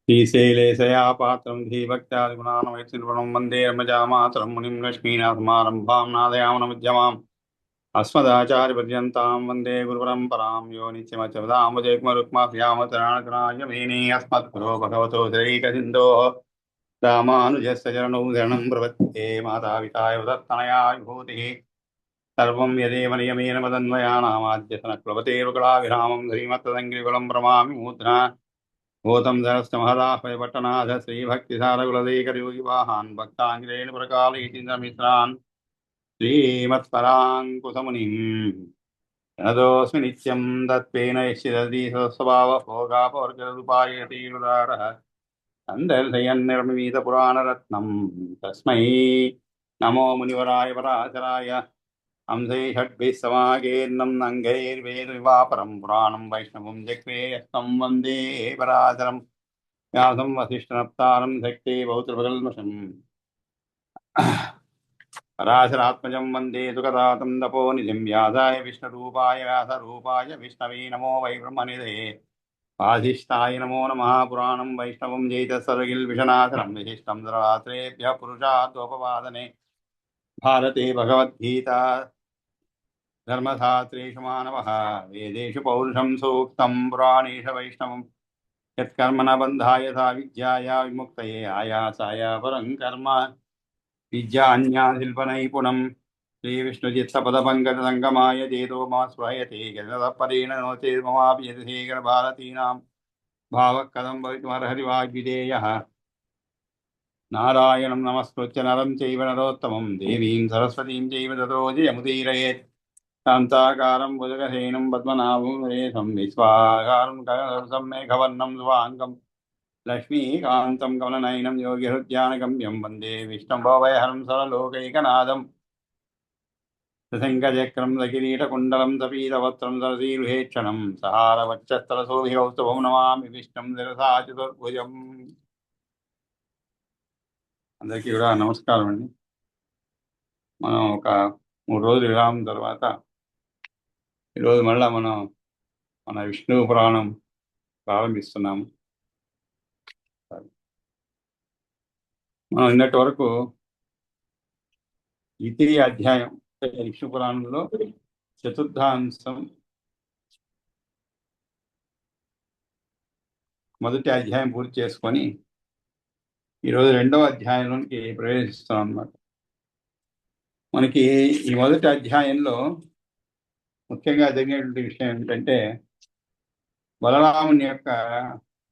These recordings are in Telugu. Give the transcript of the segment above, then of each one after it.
श्रीशैलेशया पात्रं धीभक्त्यादिगुणानवैर्सिर्वणं वन्दे रमजामातरं मुनिं लक्ष्मीनाथसमारम्भां नादयामनमध्यमाम् अस्मदाचार्यपर्यन्तां वन्दे गुरुपरम्परां यो नित्यमच्युताम्बुजैर्मरुक्माभ्यामतराणतराय मेने अस्मद्गुरो भगवतो श्रीकसिन्धोः रामानुजस्य चरणौ शरणं प्रपद्ये मातापिताय तत्तनया विभूतिः सर्वं यदेव नियमेन मदन्वयानामाद्यसनक्लवतेरुकलाविरामं श्रीमत्तदङ्गिरिकुलं प्रमामि मूर्ध्ना भूतं धरस्य महदाह्वय पट्टनाथ श्रीभक्तिसारकुलदेकरयोगिवाहान् भक्ताङ्गिरेण प्रकालयतीन्द्रमित्रान् श्रीमत्पराङ्कुशमुनिम् प्रणतोऽस्मि नित्यं तत्त्वेन यश्चिदधि स्वभावः भोगापवर्गरुपायतीरुदारः सन्दर्शयन्निर्मितपुराणरत्नं तस्मै नमो मुनिवराय पराशराय हंसै षड्भिः समागेर्नं नङ्गैर्वेदविवापरं पुराणं वैष्णवं जग्वे यस्तं वन्दे पराशरम् व्यासं वसिष्ठनप्तारं शक्ते बहुत्रपकल्मषम् पराशरात्मजं वन्दे सुखदातं तपोनिधिं व्यासाय विष्णुरूपाय व्यासरूपाय विष्णवे नमो वै ब्रह्मनिधये वासिष्ठाय नमो नमः पुराणं वैष्णवं जैतसर्गिल्विषनाथनं विशिष्टं सर्वात्रेभ्यः पुरुषार्थोपपादने भारते भगवद्गीता धर्मशास्त्रेषु मानवः वेदेषु पौरुषं सूक्तं पुराणेषु वैष्णवं यत्कर्म न बन्धाय सा विद्याया विमुक्तये आयासाय परं कर्म विद्यान्याशिल्पनैपुणं श्रीविष्णुचित्तपदपङ्कजसङ्गमाय चेतो मा स्पृहयते गतपरेण नो चेन्ममापि यतिशेखरभारतीनां भावः कथं भवितुमर्हति वाग्विधेयः नारायणं नमस्कृत्य नरं चैव नरोत्तमं देवीं सरस्वतीं चैव ततो जयमुदीरयेत् शान्ताकारं भुजगशयनं पद्मनाभं सुरेशं विश्वाकारं गगनसदृशं मेघवर्णं शुभाङ्गं लक्ष्मीकान्तं कमलनयनं योगिहृद्यानगम्यं वन्दे विष्णुं भवभयहरं सरलोकैकनाथं सशङ्खचक्रं सकिरीटकुण्डलं सपीतवस्त्रं सरसीरुहेक्षणं सहारवक्षस्थलशोभिकौस्तुभं नमामि विष्णुं शिरसा चतुर्भुजम् అందరికీ కూడా నమస్కారం అండి. మనం ఒక 3 రోజులు విరామం తర్వాత ఈరోజు మళ్ళా మనం మన విష్ణు పురాణం ప్రారంభిస్తున్నాము. మనం నిన్నటి వరకు ద్వితీయ అధ్యాయం విష్ణు పురాణంలో చతుర్థాంశం మొదటి అధ్యాయం పూర్తి చేసుకొని ఈరోజు రెండవ అధ్యాయంలోనికి ప్రవేశిస్తున్నాం అన్నమాట. మనకి ఈ మొదటి అధ్యాయంలో ముఖ్యంగా జరిగినటువంటి విషయం ఏంటంటే బలరాముని యొక్క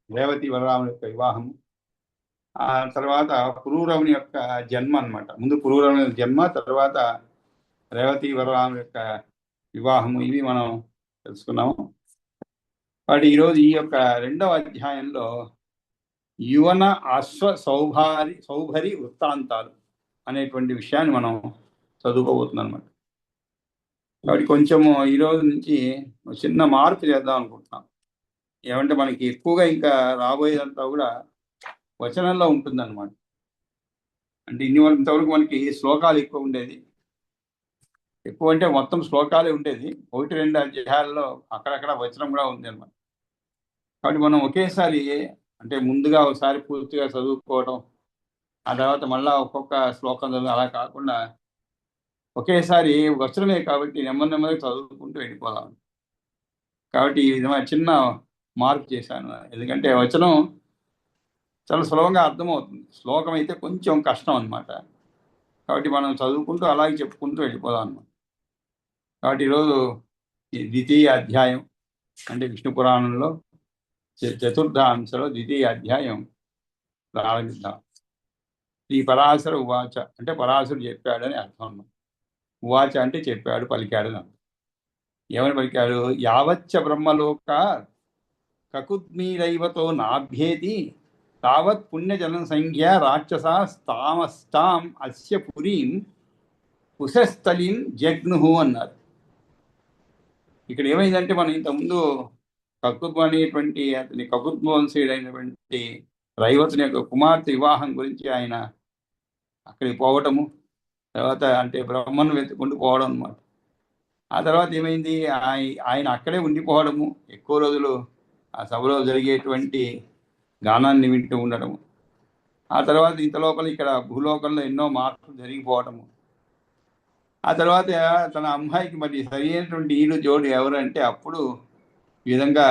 రేవతి బలరాముని యొక్క వివాహం, ఆ తర్వాత పురూరవుని యొక్క జన్మ అన్నమాట. ముందు పురూరవుని జన్మ, తర్వాత రేవతి బలరాముని యొక్క వివాహము, ఇవి మనం తెలుసుకున్నాము. కాబట్టి ఈరోజు ఈ యొక్క రెండవ అధ్యాయంలో యువన అశ్వ సౌభరి వృత్తాంతాలు అనేటువంటి విషయాన్ని మనం చదువుకోబోతున్నాం అనమాట. కాబట్టి కొంచెము ఈరోజు నుంచి చిన్న మార్పు చేద్దాం అనుకుంటున్నాం. ఏమంటే మనకి ఎక్కువగా ఇంకా రాబోయేదంతా కూడా వచనంలో ఉంటుందన్నమాట. అంటే ఇంతవరకు మనకి శ్లోకాలు ఎక్కువ ఉండేది. ఎక్కువ అంటే మొత్తం శ్లోకాలే ఉండేది. 1-2 అధ్యాయాల్లో అక్కడక్కడ వచనం కూడా ఉంది అనమాట. కాబట్టి మనం ఒకేసారి అంటే ముందుగా ఒకసారి పూర్తిగా చదువుకోవడం, ఆ తర్వాత మళ్ళా ఒక్కొక్క శ్లోకం చదువు, అలా కాకుండా ఒకేసారి వచనమే కాబట్టి నెమ్మదిగా చదువుకుంటూ వెళ్ళిపోదాం. కాబట్టి ఈ విధమైన చిన్న మార్పు చేశాను. ఎందుకంటే వచనం చాలా సులభంగా అర్థమవుతుంది, శ్లోకం అయితే కొంచెం కష్టం అనమాట. కాబట్టి మనం చదువుకుంటూ అలాగే చెప్పుకుంటూ వెళ్ళిపోదాం అనమాట. కాబట్టి ఈరోజు ఈ ద్వితీయ అధ్యాయం అంటే విష్ణు పురాణంలో చతుర్థాంశలో ద్వితీయ అధ్యాయం ప్రారంభిద్దాం. ఈ పరాశర ఉవాచ అంటే పరాశరుడు చెప్పాడని అర్థం అన్నమాట. ఉవాచ అంటే చెప్పాడు, పలికాడు అని అర్థం. ఏమని పలికాడు? యావచ్చ బ్రహ్మలోక కకుద్మీరైవతో నాభ్యేతి తావత్ పుణ్యజన సంఖ్య రాక్షసాస్తామస్తాం అస్య పురీం కుశస్థలిం జగ్నుహు అన్నారు. ఇక్కడ ఏమైందంటే మనం ఇంతకుముందు కకుత్వ అనేటువంటి అతని కకుత్వంశీయుడైనటువంటి రైవతుని యొక్క కుమార్తె వివాహం గురించి ఆయన అక్కడికి పోవటము, తర్వాత అంటే బ్రహ్మను వెతుక్కుంటూ పోవడం అనమాట. ఆ తర్వాత ఏమైంది, ఆయన అక్కడే ఉండిపోవడము, ఎక్కువ రోజులు ఆ సభలో జరిగేటువంటి గానాన్ని వింటూ ఉండడము. ఆ తర్వాత ఇంత లోపల ఇక్కడ భూలోకంలో ఎన్నో మార్పులు జరిగిపోవటము. ఆ తర్వాత తన అమ్మాయికి మరి సరి అయినటువంటి ఈడు జోడు ఎవరంటే అప్పుడు ఈ విధంగా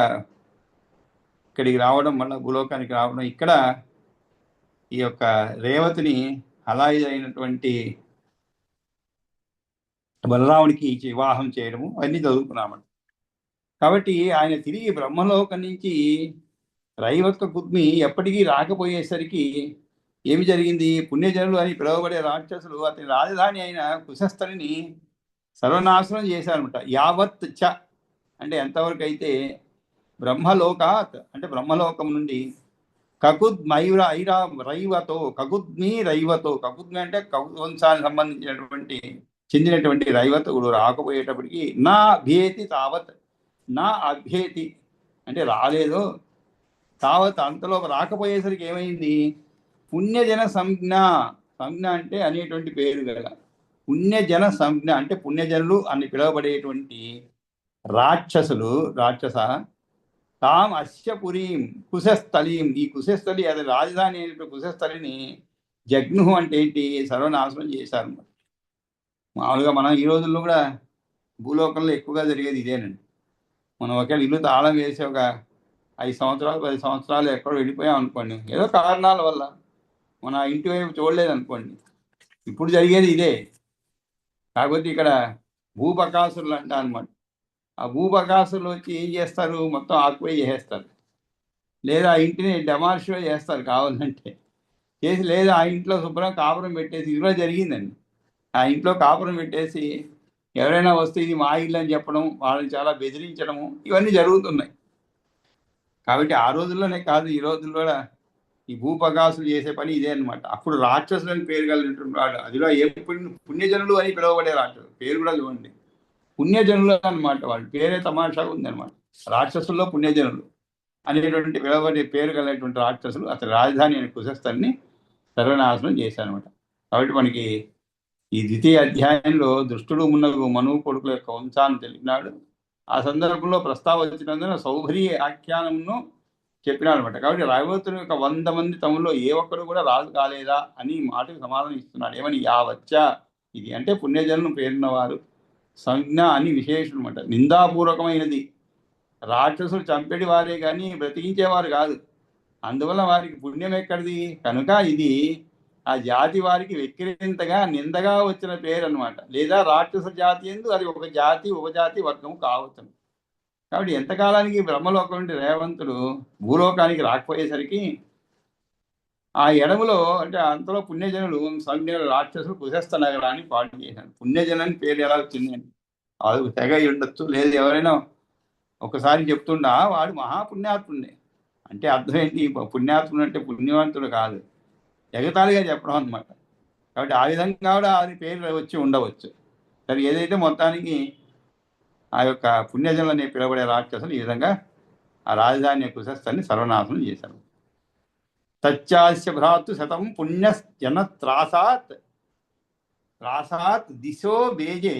ఇక్కడికి రావడం, మళ్ళీ భూలోకానికి రావడం, ఇక్కడ ఈ యొక్క రేవతిని అలాయి అయినటువంటి బలరాముడికి వివాహం చేయడము అవన్నీ చదువుకున్నామండి. కాబట్టి ఆయన తిరిగి బ్రహ్మలోకం నుంచి రైవత్క కుద్మి ఎప్పటికీ రాకపోయేసరికి ఏమి జరిగింది? పుణ్యజనులు అని పిలువబడే రాక్షసులు అతని రాజధాని అయిన కుశస్థలిని సర్వనాశనం చేశారనమాట. యావత్ చ అంటే ఎంతవరకు అయితే బ్రహ్మలోకాత్ అంటే బ్రహ్మలోకం నుండి కకుద్మైర ఐరా రైవతో కకుద్మి రైవతో, కకుద్మి అంటే కకువంశానికి సంబంధించినటువంటి చెందినటువంటి రైవతుడు రాకపోయేటప్పటికి నా అభ్యేతి తావత్, నా అభ్యేతి అంటే రాలేదు, తావత్ అంతలో రాకపోయేసరికి ఏమైంది? పుణ్యజన సంజ్ఞ, సంజ్ఞ అంటే అనేటువంటి పేరు గల పుణ్యజన సంజ్ఞ అంటే పుణ్యజనులు అని పిలువబడేటువంటి రాక్షసులు, రాక్షస తాం అస్యపురీం కుశస్థలీం, ఈ కుశస్థలి అది రాజధాని అయినటువంటి కుశస్థలిని జగ్ను అంటే ఏంటి? సర్వనాశనం చేశారు. మామూలుగా మనం ఈ రోజుల్లో కూడా భూలోకంలో ఎక్కువగా జరిగేది ఇదేనండి. మనం ఒకవేళ ఇల్లు తాళం వేసి ఒక 5 సంవత్సరాలు 10 సంవత్సరాలు ఎక్కడో వెళ్ళిపోయాం అనుకోండి, ఏదో కారణాల వల్ల మన ఇంటి వైపు చూడలేదు అనుకోండి, ఇప్పుడు జరిగేది ఇదే. కాకపోతే ఇక్కడ భూబకాసురులు అంట అనమాట. ఆ భూబకాసురులు వచ్చి ఏం చేస్తారు? మొత్తం ఆక్యుపై చేసేస్తారు, లేదా ఆ ఇంటిని డెమాలిష్ చేస్తారు కావాలంటే చేసి, లేదా ఆ ఇంట్లో శుభ్రం కాపురం పెట్టేసి, ఇది కూడా జరిగిందండి. ఆ ఇంట్లో కాపురం పెట్టేసి ఎవరైనా వస్తే ఇది మా ఇల్లు అని చెప్పడం, వాళ్ళని చాలా బెదిరించడము, ఇవన్నీ జరుగుతున్నాయి. కాబట్టి ఆ రోజుల్లోనే కాదు, ఈ రోజుల్లో కూడా ఈ భూపకాసులు చేసే పని ఇదే అనమాట. అప్పుడు రాక్షసులని పేరు కలిగినటువంటి అదిలో ఏ పుణ్యజనులు అని పిలువబడే రాక్షసులు పేరు కూడా చూడండి, పుణ్యజనులు అనమాట. వాళ్ళ పేరే తమాషాగా ఉందన్నమాట. రాక్షసుల్లో పుణ్యజనులు అనేటువంటి పిలువబడే పేరు కలిగినటువంటి రాక్షసులు అతని రాజధాని అనే కుశస్థలిని సర్వనాశనం చేశారనమాట. కాబట్టి మనకి ఈ ద్వితీయ అధ్యాయంలో దుష్టుడు మున్నగు మనువు కొడుకుల యొక్క వంశాన్ని తెలిపినాడు. ఆ సందర్భంలో ప్రస్తావం వచ్చినందున సౌభరి ఆఖ్యానమును చెప్పినాడు అనమాట. కాబట్టి రైవతుని యొక్క 100 మంది తమలో ఏ ఒక్కరు కూడా రాజు కాలేదా అని మాటకు సమాధానం ఇస్తున్నాడు. ఏమని? యావచ్చా, ఇది అంటే పుణ్యజనులను పేరున్నవారు, సంజ్ఞ అని విశేషం అనమాట. నిందాపూర్వకమైనది. రాక్షసులు చంపేటి వారే కానీ బ్రతికించేవారు కాదు. అందువల్ల వారికి పుణ్యం ఎక్కడిది? కనుక ఇది ఆ జాతి వారికి వెక్కిరింతగా నిందగా వచ్చిన పేరు అనమాట. లేదా రాక్షస జాతి ఎందు అది ఒక జాతి ఉపజాతి వర్గము కావచ్చు. కాబట్టి ఎంతకాలానికి బ్రహ్మలోకం నుండి రేవంతుడు భూలోకానికి రాకపోయేసరికి ఆ ఎడములో అంటే అంతలో పుణ్యజనులు సంజ్ఞలు రాక్షసులు కుశస్థ నగరాన్ని పాటు చేశారు. పుణ్యజనని పేరు ఎలా వచ్చింది అంటే అది తెగ ఉండొచ్చు, లేదు ఎవరైనా ఒకసారి చెప్తుండా వాడు మహాపుణ్యాత్ముడే అంటే అర్థం ఏంటి? పుణ్యాత్ముడు అంటే పుణ్యవంతుడు కాదు, ఎగతాళిగా చెప్పడం అనమాట. కాబట్టి ఆ విధంగా కూడా అది పేరు వచ్చి ఉండవచ్చు. సరే, ఏదైతే మొత్తానికి ఆ యొక్క పుణ్యజనులు అనే పిలువబడే రాక్షసులు ఈ విధంగా ఆ రాజధాని కుశస్థాన్ని సర్వనాశనం చేశారు. తచ్చాస్య భ్రాతృ శతం పుణ్యజన త్రాసాత్ త్రాసాత్ దిశో బేజే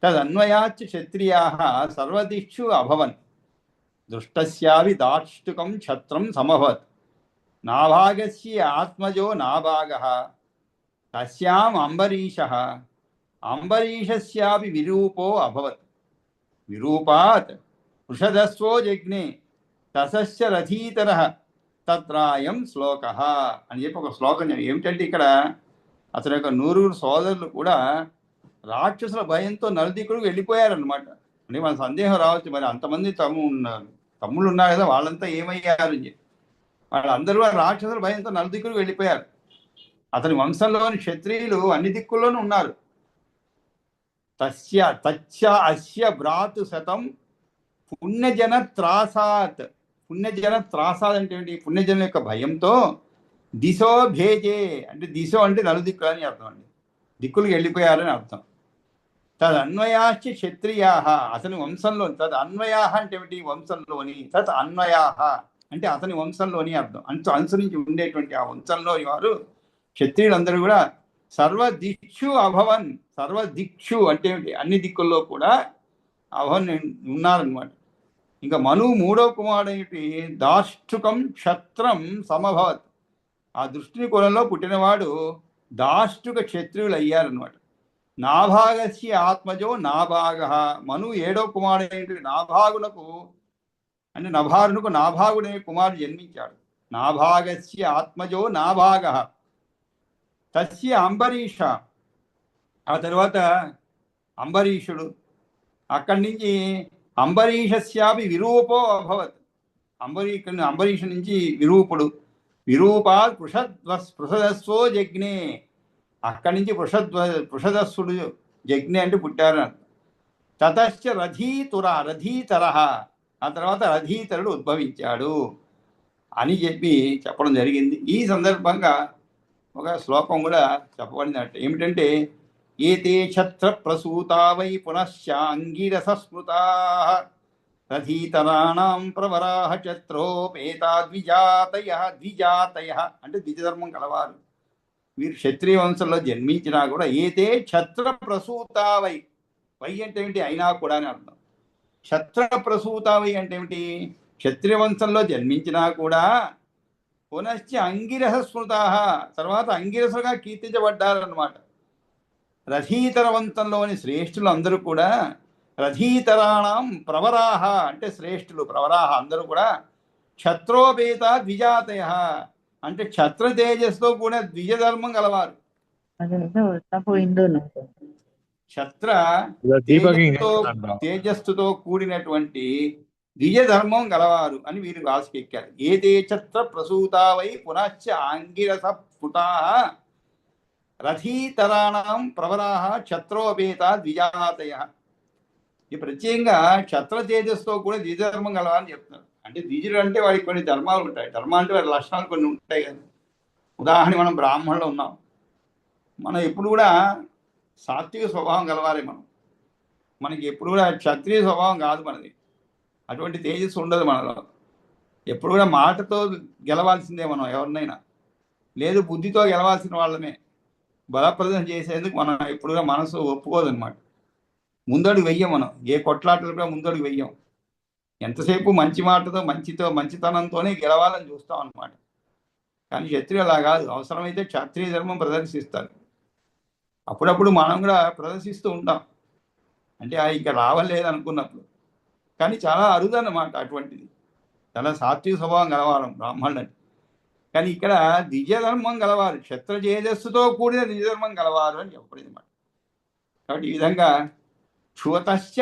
తదన్వయాచ క్షత్రియాః సర్వదిక్షు అభవన్ దుష్టస్యావి దాష్టుకం ఛత్రం సమభవత్ నాభాగస్య ఆత్మజో నాభాగః తస్యాం అంబరీషః అంబరీషస్యాపి విరూపో అభవత్ విరూపాత్ వృషదస్వో జజ్ఞే తసస్య రథీతరః తత్రాయం శ్లోకః అని చెప్పి ఒక శ్లోకం. ఏమిటంటే ఇక్కడ అతని యొక్క 100 సోదరులు కూడా రాక్షసుల భయంతో నలుదిక్కులకు వెళ్ళిపోయారనమాట. అంటే మన సందేహం రావచ్చు, మరి అంతమంది తమ్ముళ్ళు ఉన్నారు కదా, వాళ్ళంతా ఏమయ్యారు అని చెప్పి. వాళ్ళందరూ రాక్షసుల భయంతో నలుదిక్కులకు వెళ్ళిపోయారు. అతని వంశంలోని క్షత్రియులు అన్ని దిక్కుల్లోనూ ఉన్నారు. అస్య భ్రాతు శతం పుణ్యజన త్రాసాత్. పుణ్యజన త్రాసాత్ అంటే ఏంటి? పుణ్యజనుల యొక్క భయంతో దిశో భేజే అంటే దిశో అంటే నలుదిక్కులు అని అర్థం అండి, దిక్కులకు వెళ్ళిపోయారని అర్థం. తద్ అన్వయాశ్చ క్షత్రియాః అతని వంశంలో, తద్ అన్వయాః అంటే ఏమిటి? వంశంలోని. తత్ అన్వయాః అంటే అతని వంశంలోని అర్థం. అనుసరించి ఉండేటువంటి ఆ వంశంలోని వారు క్షత్రియులందరూ కూడా సర్వదిక్షు అభవన్. సర్వదిక్షు అంటే ఏమిటి? అన్ని దిక్కుల్లో కూడా అభవన్ ఉన్నారనమాట. ఇంకా మనువు మూడో కుమారుడైనటి దాష్టుకం క్షత్రం సమభవత్. ఆ దృష్టిని కులంలో పుట్టినవాడు దాష్టుక క్షత్రియులు అయ్యారనమాట. నాభాగస్య ఆత్మజో నాభాగ. మనువు ఏడో కుమారుడైనటువంటి నాభాగునకు అంటే నభారునకు నాభాగుడనే కుమారుడు జన్మించాడు. నాభాగస్య ఆత్మజో నాభాగ. తస్య అంబరీష. ఆ తర్వాత అంబరీషుడు. అక్కడి నుంచి అంబరీషస్యాపి విరూపో అభవత్. అంబరీషు నుంచి విరూపుడు. విరూపాత్ పృషదస్వో జజ్ఞే. అక్కడి నుంచి పృషదస్సుడు జజ్ఞే అంటే పుట్టారు. తతశ్చ రథీతర. ఆ తర్వాత రథీతరుడు ఉద్భవించాడు అని చెప్పడం జరిగింది. ఈ సందర్భంగా ఒక శ్లోకం కూడా చెప్పబడినట్టు ఏమిటంటే, ఏతే ఛత్ర ప్రసూతా వై పునశ్చ అంగిరస స్మృతా రథీతరాణం ప్రవరాహ ఛత్రోపేతా ద్విజాతయ. ద్విజాతయ అంటే ద్విజధర్మం కలవారు. వీరు క్షత్రియ వంశంలో జన్మించినా కూడా ఏతే ఛత్ర ప్రసూతా వై. వై అంటే ఏమిటి? అయినా కూడా అని అర్థం. క్షత్ర ప్రసూతా వై అంటే ఏమిటి? క్షత్రియ వంశంలో జన్మించినా కూడా పునశ్చ అంగిరస స్మృతా, తర్వాత అంగిరసుగా కీర్తించబడ్డారన్నమాట. రథీతర వంశంలోని శ్రేష్ఠులు అందరూ కూడా రథీతరాణం ప్రవరాహ అంటే శ్రేష్ఠులు. ప్రవరాహ అందరూ కూడా క్షత్రోపేత ద్విజాతయ అంటే క్షత్ర తేజస్తో కూడా ద్విజధర్మం గలవారు. క్షత్ర తేజస్సుతో కూడినటువంటి ద్విజధర్మం గలవారు అని వీరు రాసికెక్కారు. ఏదే ఛత్ర ప్రసూతా వై పునశ్చ ఆంగిరస స్ఫుటా రథీతరాణం ప్రవరాహ క్షత్రోపేత ద్విజాతయ. ఈ ప్రత్యేకంగా క్షత్ర తేజస్తో కూడా ద్విజధర్మం గలవారని చెప్తున్నారు. అంటే ద్విజుడు అంటే వాడికి కొన్ని ధర్మాలు ఉంటాయి. ధర్మాలు అంటే వారి లక్షణాలు కొన్ని ఉంటాయి కదా. ఉదాహరణ మనం బ్రాహ్మణులు ఉన్నాం. మనం ఎప్పుడు కూడా సాత్విక స్వభావం గలవారే. మనకి ఎప్పుడు కూడా క్షత్రియ స్వభావం కాదు మనది. అటువంటి తేజస్సు ఉండదు మనలో. ఎప్పుడు కూడా మాటతో గెలవాల్సిందే మనం ఎవరినైనా, లేదు బుద్ధితో గెలవాల్సిన వాళ్ళమే. బలప్రదర్శన చేసేందుకు మనం ఎప్పుడు కూడా మనసు ఒప్పుకోదన్నమాట. ముందడుగు వెయ్యం మనం. ఏ కొట్లాటలు కూడా ముందడుగు వెయ్యం. ఎంతసేపు మంచి మాటతో మంచితనంతోనే గెలవాలని చూస్తాం అన్నమాట. కానీ క్షత్రియులు అలా కాదు. అవసరమైతే క్షత్రియ ధర్మం ప్రదర్శిస్తారు. అప్పుడప్పుడు మనం కూడా ప్రదర్శిస్తూ ఉంటాం. అంటే ఇంకా రావలేదు అనుకున్నప్పుడు. కానీ చాలా అరుదన్నమాట అటువంటిది. చాలా సాత్విక స్వభావం గలవారం బ్రాహ్మణుడు అంటే. కానీ ఇక్కడ ద్విజధర్మం గలవారు, క్షత్ర తేజస్సుతో కూడిన ద్విజధర్మం గలవారు అని చెప్పబడింది అన్నమాట. కాబట్టి ఈ విధంగా క్షువతశ్చ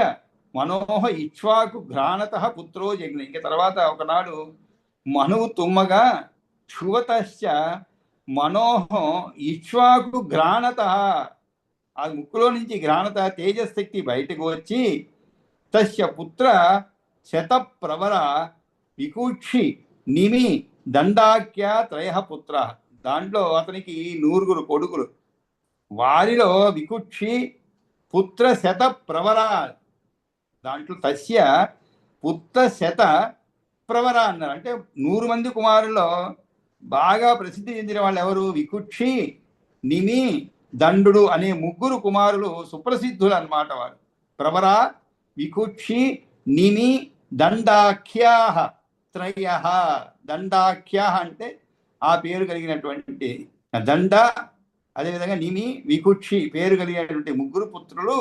మనోహ ఇక్ష్వాకు ఘ్రాణత పుత్రో జగ్ని. ఇంక తర్వాత ఒకనాడు మనువు తుమ్మగా క్షువతశ్చ మనోహం ఇక్ష్వాకు ఘ్రాణత. ఆ ముక్కులో నుంచి ఘ్రాణత తేజశక్తి బయటకు వచ్చి తస్య పుత్ర శతప్రవర వికూక్షి నిమి దండాఖ్య త్రయ పుత్ర. దాంట్లో అతనికి 100 కొడుకులు. వారిలో వికుక్షి పుత్ర శత ప్రవర. దాంట్లో తస్య పుత్ర శత ప్రవర అన్నారు. అంటే 100 మంది కుమారుల్లో బాగా ప్రసిద్ధి చెందిన వాళ్ళు ఎవరు? వికుక్షి, నిమి, దండు అనే 3 కుమారులు సుప్రసిద్ధులు అన్నమాట. వారు ప్రవర, వికుక్షి, నిమి, దండాఖ్యా త్రయ. దండాఖ్యా అంటే ఆ పేరు కలిగినటువంటి దండ, అదేవిధంగా నిమి, వికుక్షి పేరు కలిగినటువంటి 3 పుత్రులు.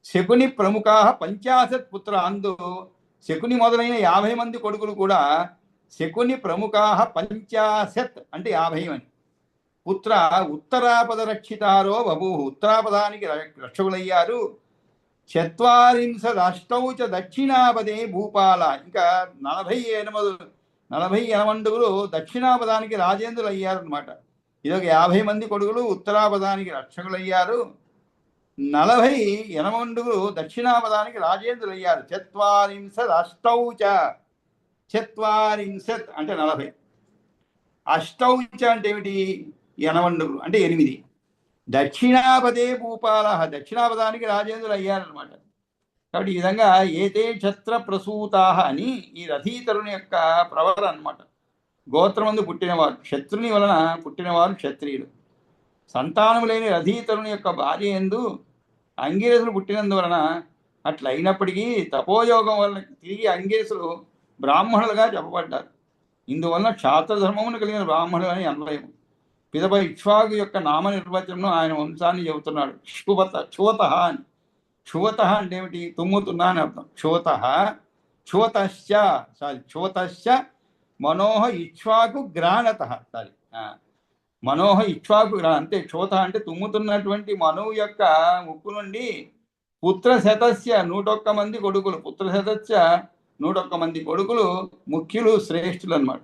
శకుని ప్రముఖ 50 పుత్ర. అందు శకుని మొదలైన 50 మంది కొడుకులు కూడా శకుని ప్రముఖ 50 అంటే 50 మంది పుత్ర ఉత్తరాపద రక్షితారో బభూ. ఉత్తరాపదానికి రక్షకులయ్యారు. 48 దక్షిణాపదే భూపాల. ఇంకా 48 దక్షిణాపదానికి రాజేంద్రులు అయ్యారు అనమాట. ఇదొక 50 మంది కొడుకులు ఉత్తరాపదానికి రక్షకులయ్యారు. 48 దక్షిణాపదానికి రాజేంద్రులు అయ్యారు. 48 అంటే 40. అష్టౌచ అంటే ఏమిటి? 80 అంటే 8. దక్షిణాపదే భూపాల. దక్షిణాపదానికి రాజేంద్రులు అయ్యారనమాట. కాబట్టి ఈ విధంగా ఏతే క్షత్ర ప్రసూతా అని ఈ రథీతరుని యొక్క ప్రవర అనమాట. గోత్రమందు పుట్టినవారు, శత్రుని వలన పుట్టినవారు క్షత్రియులు. సంతానము లేని రథీతరుని యొక్క భార్య యందు అంగిరసులు పుట్టినందువలన అట్లా అయినప్పటికీ తపోయోగం వల్ల తిరిగి అంగీరసులు బ్రాహ్మణులుగా చెప్పబడ్డారు. ఇందువలన క్షాత్రధర్మమును కలిగిన బ్రాహ్మణులు అని అన్వయం. పిదప ఇక్ష్వాకు యొక్క నామ నిర్వచనం ఆయన వంశాన్ని చెబుతున్నాడు. క్షువత అని. క్షువత అంటే ఏమిటి? తుమ్ముతున్నా అని అర్థం. క్షువతశ్చ మనోహ ఇక్ష్వాకు గ్రాణత. మనోహ ఇక్ష్వాకు అంటే క్షోత అంటే తుమ్ముతున్నటువంటి మనువు యొక్క ముక్కు నుండి పుత్రశతస్య 101 మంది కొడుకులు, 101 మంది కొడుకులు ముఖ్యులు, శ్రేష్ఠులు అన్నమాట.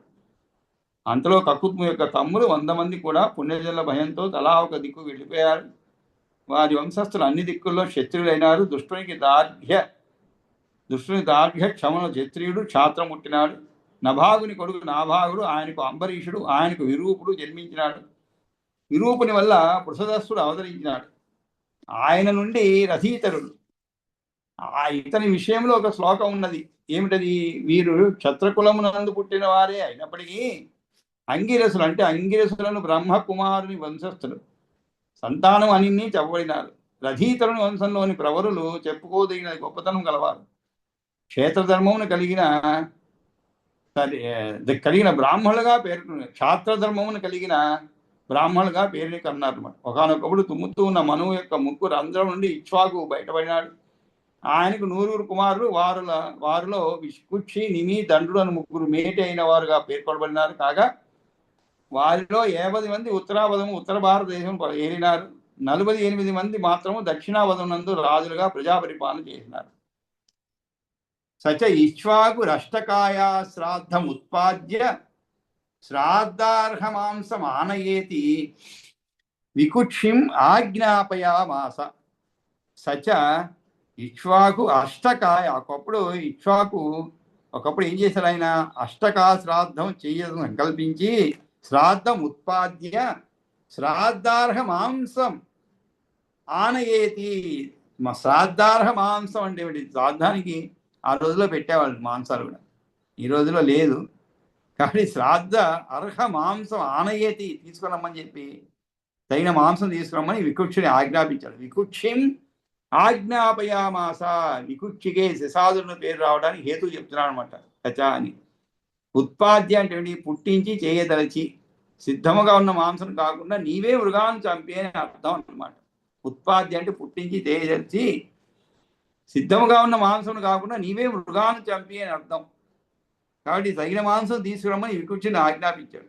అంతలో కకుత్ము యొక్క తమ్ముడు 100 మంది కూడా పుణ్యజల భయంతో తలా ఒక దిక్కు వెళ్ళిపోయారు. వారి వంశస్థులు అన్ని దిక్కుల్లో క్షత్రియులైనారు. దుష్టునికి దార్ఘ్య క్షమను క్షత్రియుడు క్షాత్రం ముట్టినాడు. నభాగుని కొడుకు నాభాగుడు, ఆయనకు అంబరీషుడు, ఆయనకు విరూపుడు జన్మించినాడు. విరూపుని వల్ల పృషదస్సుడు అవతరించినాడు. ఆయన నుండి రథీతరుడు. ఇతని విషయంలో ఒక శ్లోకం ఉన్నది. ఏమిటది? వీరు క్షత్రకులమునందు పుట్టిన వారే అయినప్పటికీ అంగిరసులు అంటే అంగిరసులను బ్రహ్మకుమారుని వంశస్థులు సంతానం అని చెప్పబడినారు. రథీతరుని వంశంలోని ప్రవరులు చెప్పుకోదగిన గొప్పతనం గలవారు. క్షేత్రధర్మమును కలిగిన బ్రాహ్మణులుగా పేర్కొన్నారు. క్షాత్రధర్మమును కలిగిన బ్రాహ్మణులుగా పేరుని కన్నారు అన్నమాట. ఒకనొకప్పుడు తుమ్ముతూ ఉన్న మనువు యొక్క ముక్కు రంధ్రం నుండి ఇక్ష్వాకు బయటపడినాడు. ఆయనకు 100 కుమారులు. వారిలో విష్కుక్షి, నిమి, దండ్రుడు అని 3 మేటి అయిన వారుగా పేర్కొనబడినారు. కాగా వారిలో 50 మంది ఉత్తర భారతదేశం ఏలినారు. 48 మంది మాత్రము దక్షిణావధం నందు రాజులుగా ప్రజా పరిపాలన చేసినారు. సచ ఇక్ష్వాకు రష్టకాయ శ్రాద్ధం ఉత్పాద్య శ్రాద్ధార్హమాంసం ఆనయేతి వికుక్షిం ఆజ్ఞాపయామాస. సచ ఇక్ష్వాకు అష్టకాయ. ఒకప్పుడు ఏం చేశారు ఆయన? అష్టకా శ్రాద్ధం చేయడం సంకల్పించి శ్రాద్ధం ఉత్పాద్య శ్రాద్ధార్హ మాంసం ఆనయేతి. శ్రాద్ధార్హ మాంసం అంటే ఏమిటి? శ్రాద్ధానికి ఆ రోజులో పెట్టేవాళ్ళు మాంసాలు కూడా, ఈ రోజులో లేదు. కాబట్టి శ్రాద్ధ అర్హ మాంసం ఆనయేతి, తీసుకురమ్మని చెప్పి తగిన మాంసం తీసుకురమ్మని వికుక్షిని ఆజ్ఞాపించాడు. వికుక్షిం ఆజ్ఞాపయామాస. వికుక్షికే శశాదుని పేరు రావడానికి హేతు చెప్తున్నాడు అనమాట. కచ అని. ఉత్పాద్య అంటే పుట్టించి చేయదలచి సిద్ధముగా ఉన్న మాంసం కాకుండా నీవే మృగాన్ని చంపి అని అర్థం అన్నమాట. ఉత్పాద్య అంటే పుట్టించి చేయదలిచి సిద్ధముగా ఉన్న మాంసం కాకుండా నీవే మృగాన్ని చంపి అని అర్థం. కాబట్టి తగిన మాంసం తీసుకురమ్మని వికుక్షిని ఆజ్ఞాపించాడు.